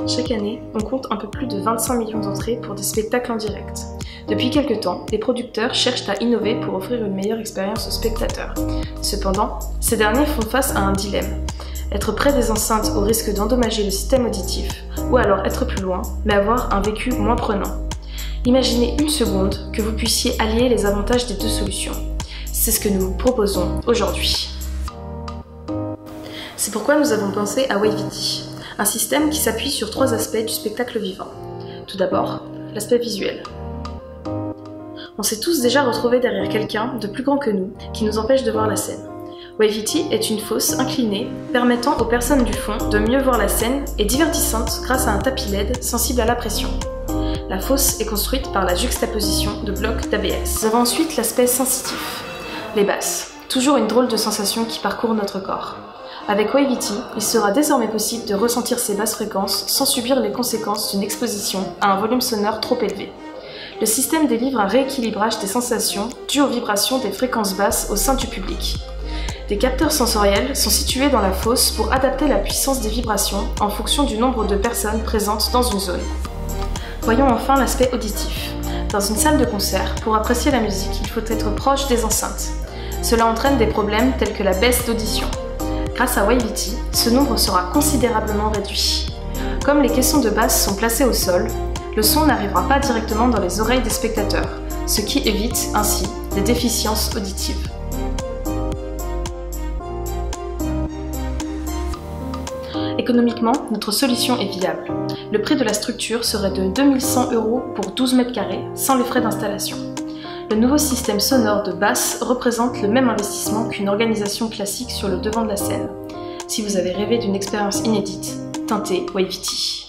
Chaque année, on compte un peu plus de 25 millions d'entrées pour des spectacles en direct. Depuis quelque temps, les producteurs cherchent à innover pour offrir une meilleure expérience aux spectateurs. Cependant, ces derniers font face à un dilemme. Être près des enceintes au risque d'endommager le système auditif, ou alors être plus loin, mais avoir un vécu moins prenant. Imaginez une seconde que vous puissiez allier les avantages des deux solutions. C'est ce que nous vous proposons aujourd'hui. C'est pourquoi nous avons pensé à Wavity, un système qui s'appuie sur 3 aspects du spectacle vivant. Tout d'abord, l'aspect visuel. On s'est tous déjà retrouvés derrière quelqu'un de plus grand que nous, qui nous empêche de voir la scène. Wavity est une fosse inclinée, permettant aux personnes du fond de mieux voir la scène et divertissante grâce à un tapis LED sensible à la pression. La fosse est construite par la juxtaposition de blocs d'ABS. Nous avons ensuite l'aspect sensitif. Les basses, toujours une drôle de sensation qui parcourt notre corps. Avec Wavity, il sera désormais possible de ressentir ces basses fréquences sans subir les conséquences d'une exposition à un volume sonore trop élevé. Le système délivre un rééquilibrage des sensations dues aux vibrations des fréquences basses au sein du public. Des capteurs sensoriels sont situés dans la fosse pour adapter la puissance des vibrations en fonction du nombre de personnes présentes dans une zone. Voyons enfin l'aspect auditif. Dans une salle de concert, pour apprécier la musique, il faut être proche des enceintes. Cela entraîne des problèmes tels que la baisse d'audition. Grâce à Wavity, ce nombre sera considérablement réduit. Comme les caissons de basse sont placés au sol, le son n'arrivera pas directement dans les oreilles des spectateurs, ce qui évite ainsi des déficiences auditives. Économiquement, notre solution est viable. Le prix de la structure serait de 2100 € pour 12 mètres carrés, sans les frais d'installation. Le nouveau système sonore de basse représente le même investissement qu'une organisation classique sur le devant de la scène. Si vous avez rêvé d'une expérience inédite, tentez Wavity.